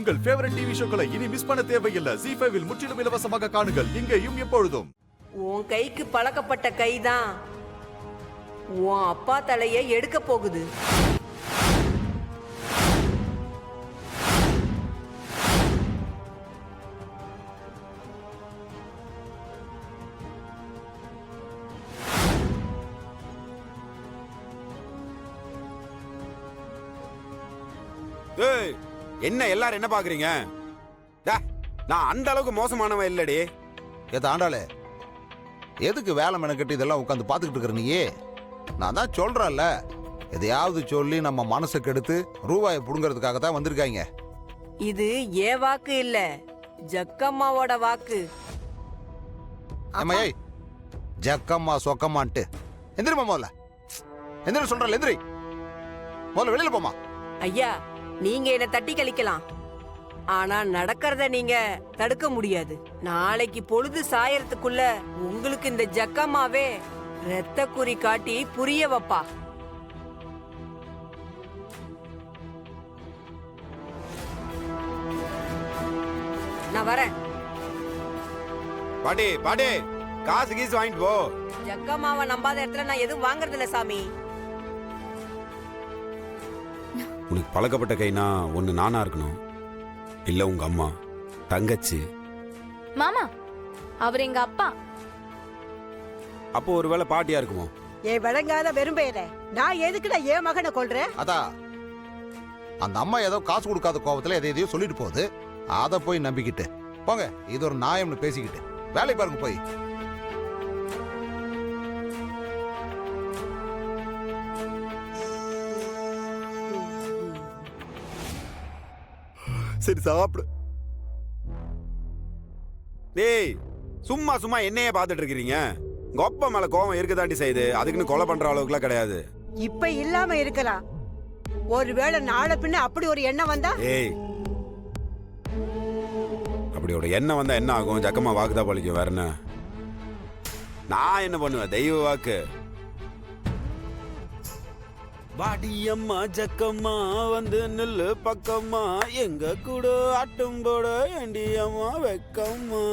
உங்கள் favourite TV ஷோக்களை இனி miss பண்ண தேவையில்லை. ஜீ5 இல் முற்றிலும் இலவசமாக காணுங்கள். இங்கேயும் எப்பொழுதும். உன் கைக்கு பழக்கப்பட்ட கைதான் உன் அப்பா தலையை எடுக்க போகுது. என்ன எல்லாரும் என்ன பாக்குறீங்க? நான் அந்த அளவுக்கு மோசமானவன் இல்லடி. ஆண்டாளே, எதுக்கு வேலை மெனக்கட்டு இதெல்லாம் உட்காந்து பார்த்துக்கிட்டு இருக்கிற நீயே? நான் தான் சொல்றேன்ல, எதையாவது சொல்லி நம்ம மனசை கெடுத்து ரூபாயை புடுங்கிறதுக்காக தான் வந்திருக்காங்க. இது ஏ வாக்கு இல்ல, ஜக்கம்மாவோட வாக்கு. அம்மையை ஜக்கம்மா சொக்கம்மான்ட்டு எந்திரிமா முதல்ல. எந்திரி சொல்றேன், எந்திரி முதல்ல. வெளியில போமா. ஐயா, நீங்க என்ன தட்டி கழிக்கலாம், ஆனா நடக்கிறத நீங்க தடுக்க முடியாது. நாளைக்கு பொழுது சாயறதுக்குள்ள உங்களுக்கு இந்த ஜக்கம்மாவே ரத்த குறி காட்டி புரிய வைப்பா. நான் வரேன். பாட்டி பாட்டி, காசு கீசு வாங்கிட்டு போ. ஜக்கம்மாவை நம்பாத இடத்துல நான் எதுவும் வாங்குறது இல்ல சாமி. உனக்கு பழக்கப்பட்ட கைனா ஒண்ணு நானா இருக்கணும், இல்ல உங்க அம்மா, தங்கச்சி. மாமா, அவர் எங்க அப்பா. அப்போ ஒருவேளை பாட்டியா இருக்குமோ? ஏன் விளங்காத வெறும்பேற, நான் எதுக்குடா என் மகனை கொல்றேன்? அதான் அந்த அம்மா ஏதோ காசு கொடுக்காத கோபத்துல எதையோ சொல்லிட்டு போகுது. அதை போய் நம்பிக்கிட்டு போங்க. இது ஒரு நியாயம்னு பேசிக்கிட்டு வேலை பாருங்க போய். சரி சாப்பிடு. டேய், சும்மா சும்மா என்னையே பார்த்துட்டு இருக்கிறீங்க. கொப்ப மேல கோவம் இருக்குதாண்டி செய்யுது, அதுக்குன்னு கொலை பண்ற அளவுக்குலாம் கிடையாது. இப்ப இல்லாம இருக்கலாம், ஒருவேளை நாளை பின்ன அப்படி ஒரு எண்ணம் வந்தா? ஏய், அப்படி ஒரு எண்ணம் வந்தா என்ன ஆகும்? ஜக்கம்மா வாக்குதான் பழிக்கும், வேற என்ன? நான் என்ன பண்ணுவேன்? தெய்வ வாக்கு. வாடியம்மா ஜக்கம்மா வந்து நில்லு பக்கம்மா, எங்க கூட ஆட்டம் போட வேண்டியம்மா வெக்கம்மா.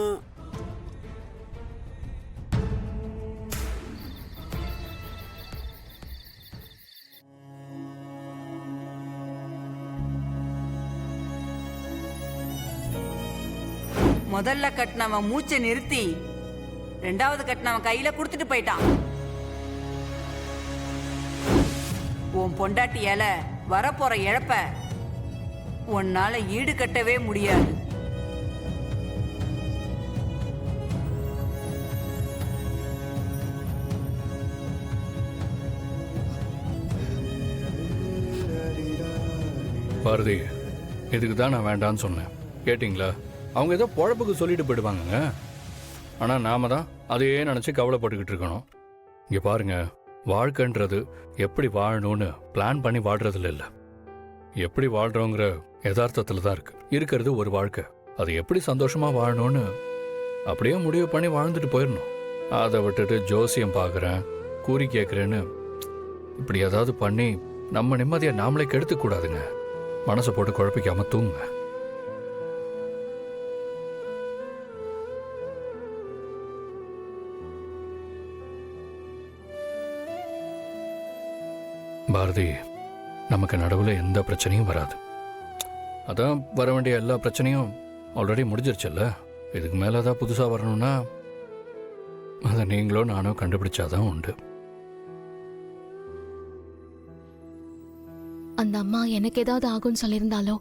முதல்ல கட்டினவன் மூச்சை நிறுத்தி ரெண்டாவது கட்டினவன் கையில குடுத்துட்டு போயிட்டான். உன் பொண்டாட்டியால வரப்போற இழப்ப உன்னால ஈடு கட்டவே முடியாது. பாரதி, இதுக்கு தான் நான் வேண்டான்னு சொன்னேன். கேட்டிங்களா? அவங்க ஏதோ பொழப்புக்கு சொல்லிட்டு போயிடுவாங்க, ஆனால் நாம தான் அதையே நினச்சி கவலைப்பட்டுக்கிட்டு இருக்கணும். இங்கே பாருங்க, வாழ்க்கைன்றது எப்படி வாழணும்னு பிளான் பண்ணி வாழ்றதுல இல்லை, எப்படி வாழ்கிறோங்கிற யதார்த்தத்தில் தான் இருக்கு. இருக்கிறது ஒரு வாழ்க்கை, அதை எப்படி சந்தோஷமாக வாழணும்னு அப்படியே முடிவு பண்ணி வாழ்ந்துட்டு போயிடணும். அதை விட்டுட்டு ஜோசியம் பார்க்குறேன், கூறி கேட்குறேன்னு இப்படி ஏதாவது பண்ணி நம்ம நிம்மதியை நாமளே கெடுத்துக்கூடாதுங்க. மனசை போட்டு குழப்பிக்காம தூங்குங்க. பாரதி, நமக்கு நடுவில் எந்த பிரச்சனையும் வராது. அதான் வர வேண்டிய எல்லா பிரச்சனையும் ஆல்ரெடி முடிஞ்சிருச்சல்ல. இதுக்கு மேலே தான் புதுசாக வரணும்னா அதை நீங்களோ நானோ கண்டுபிடிச்சாதான் உண்டு. அந்த அம்மா எனக்கு ஏதாவது ஆகும்னு சொல்லியிருந்தாலோ,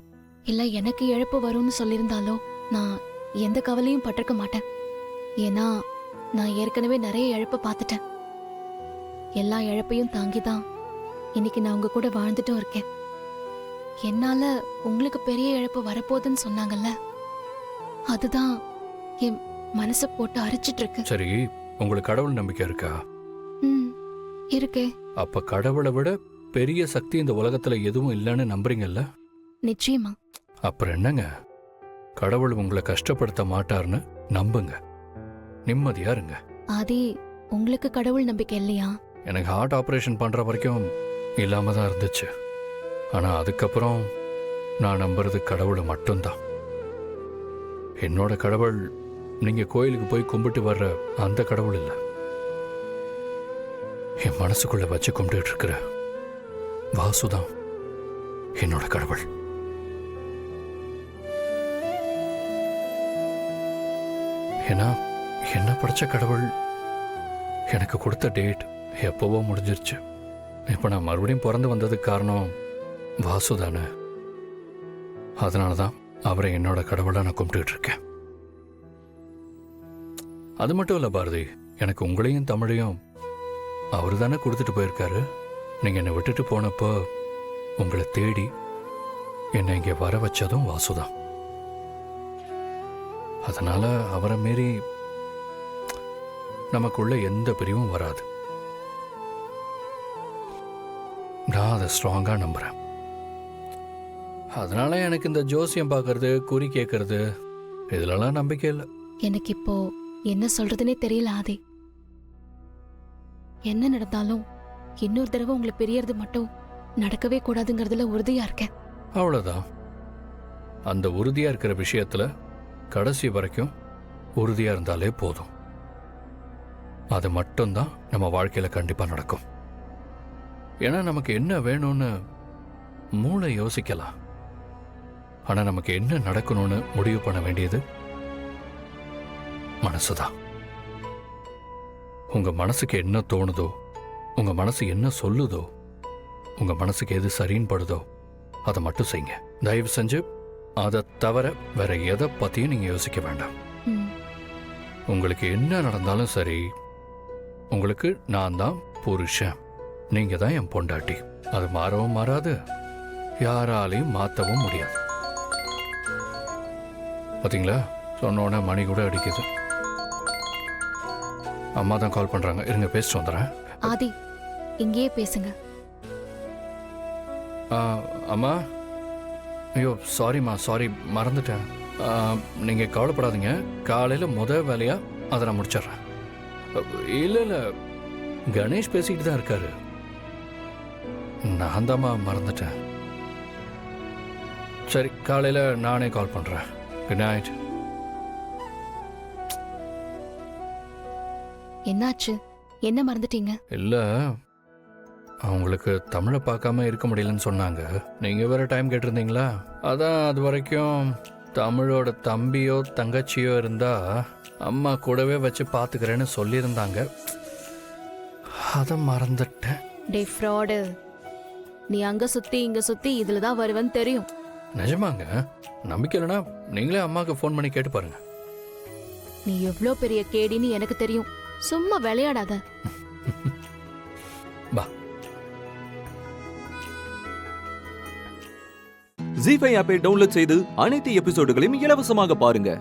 இல்லை எனக்கு இழப்பு வரும்னு சொல்லியிருந்தாலோ நான் எந்த கவலையும் பட்டிருக்க மாட்டேன். ஏன்னா நான் ஏற்கனவே நிறைய இழப்பை பார்த்துட்டேன். எல்லா இழப்பையும் தாங்கி தான் இன்னைக்கு நான் உங்க கூட வாழ்ந்துட்டும் இருக்கேன். என்னால உங்களுக்கு பெரிய இழப்பு வரப்போகுதுன்னு சொன்னாங்கல்ல, அதுதான் என் மனசை போட்டு அரிச்சிட்டு இருக்கு. சரி, உங்களுக்கு கடவுள் நம்பிக்கை இருக்கா? இருக்கே. அப்ப கடவுளை விட பெரிய சக்தி இந்த உலகத்துல எதுவும் இல்லைன்னு நம்புறீங்கல்ல? நிச்சயமா. அப்புறம் என்னங்க, கடவுள் உங்களை கஷ்டப்படுத்த மாட்டார்னு நம்புங்க, நிம்மதியா இருங்க. ஆதி, உங்களுக்கு கடவுள் நம்பிக்கை இல்லையா? எனக்கு ஹார்ட் ஆப்ரேஷன் பண்ற வரைக்கும் இல்லாம தான் இருந்துச்சு. ஆனா அதுக்கப்புறம் நான் நம்புறது கடவுளை மட்டும்தான். என்னோட கடவுள் நீங்க கோயிலுக்கு போய் கும்பிட்டு வர்ற அந்த கடவுள் இல்லை. என் மனசுக்குள்ள வச்சு கும்பிட்டு இருக்கிற வாசுதான் என்னோட கடவுள். ஏன்னா என்ன படைச்ச கடவுள் எனக்கு கொடுத்த டேட் எப்பவோ முடிஞ்சிருச்சு. இப்ப நான் மறுபடியும் பிறந்து வந்ததுக்கு காரணம் வாசு தானே. அதனாலதான் அவரை என்னோட கடவுளா நான் கும்பிட்டு இருக்கேன். அது மட்டும் இல்ல பாரதி, எனக்கு உங்களையும் தமிழையும் அவரு தானே கொடுத்துட்டு போயிருக்காரு. நீங்க என்னை விட்டுட்டு போனப்போ உங்களை தேடி என்னை இங்க வர வச்சதும் வாசுதான். அதனால அவரை மீறி நமக்குள்ள எந்த பிரிவும் வராது. நான் அதை ஸ்ட்ராங்கா நம்புறேன். அதனால எனக்கு இந்த ஜோசியம் பார்க்கறது, குறி கேட்கறது இதுலலாம் நம்பிக்கை இல்லை. எனக்கு இப்போ என்ன சொல்றதுனே தெரியல ஆதி. என்ன நடந்தாலும் இன்னொரு தடவை உங்களை பிரியறது மட்டும் நடக்கவே கூடாதுங்கிறதுல உறுதியா இருக்கேன். அவ்வளவுதான். அந்த உறுதியா இருக்கிற விஷயத்துல கடைசி வரைக்கும் உறுதியா இருந்தாலே போதும். அது மட்டும்தான் நம்ம வாழ்க்கையில கண்டிப்பா நடக்கும். ஏன்னா நமக்கு என்ன வேணும்னு மூளை யோசிக்கலாம், ஆனா நமக்கு என்ன நடக்கணும்னு முடிவு பண்ண வேண்டியது மனசுதான். உங்க மனசுக்கு என்ன தோணுதோ, உங்க மனசு என்ன சொல்லுதோ, உங்க மனசுக்கு எது சரின்னு படுதோ அதை மட்டும் செய்யுங்க. தயவு செஞ்சு அதை தவிர வேற எதை பத்தியும் நீங்க யோசிக்க வேண்டாம். உங்களுக்கு என்ன நடந்தாலும் சரி, உங்களுக்கு நான் தான் புருஷன், நீங்க தான் என் பொண்டாட்டி. அது மாறவும் மாறாது, யாராலையும் மாத்தவும் முடியாது. பாத்தீங்களா, சொன்னோட மணி கூட அடிக்குது. அம்மா தான் கால் பண்றாங்க, இருங்க பேசிட்டு வந்துடுறேன். ஆதி, இங்கேயே பேசுங்க. அம்மா, ஐயோ சாரிம்மா, சாரி மறந்துட்டேன். நீங்க கவலைப்படாதீங்க, காலையில வேலையா அதை நான் முடிச்சிடுறேன். இல்ல இல்ல, கணேஷ் பேசிக்கிட்டு தான் இருக்காரு. நான் தாம்மா மறந்துட்டேன். சரி, காலையில நானே கால் பண்றேன். Good night. என்னாச்சு? என்ன மறந்துட்டீங்க? இல்ல, அவங்களுக்கு தமிழை பார்க்காம இருக்க முடியலன்னு சொன்னாங்க. நீங்க வேற டைம் கேட்டிருந்தீங்களா, அதான் அது வரைக்கும் தமிழோட தம்பியோ தங்கச்சியோ இருந்தா அம்மா கூடவே வச்சு பார்த்துக்கிறேன்னு சொல்லியிருந்தாங்க. அதை மறந்துட்டேன். டே ஃப்ராடு, நீ அங்க சுத்தி இங்க சுத்தி இதுல தான் வருவேன்னு தெரியும். நிஜமாங்க, நம்பிக்கை இல்லைன்னா நீங்களே அம்மாவுக்கு ஃபோன் பண்ணி கேட்டு பாருங்க. நீ எவ்வளோ பெரிய கேடின்னு எனக்கு தெரியும், சும்மா விளையாடாத. பா. ஜீ5 ஆப்பை டவுன்லோட் செய்து அனைத்து எபிசோடுகளையும் இலவசமாக பாருங்க.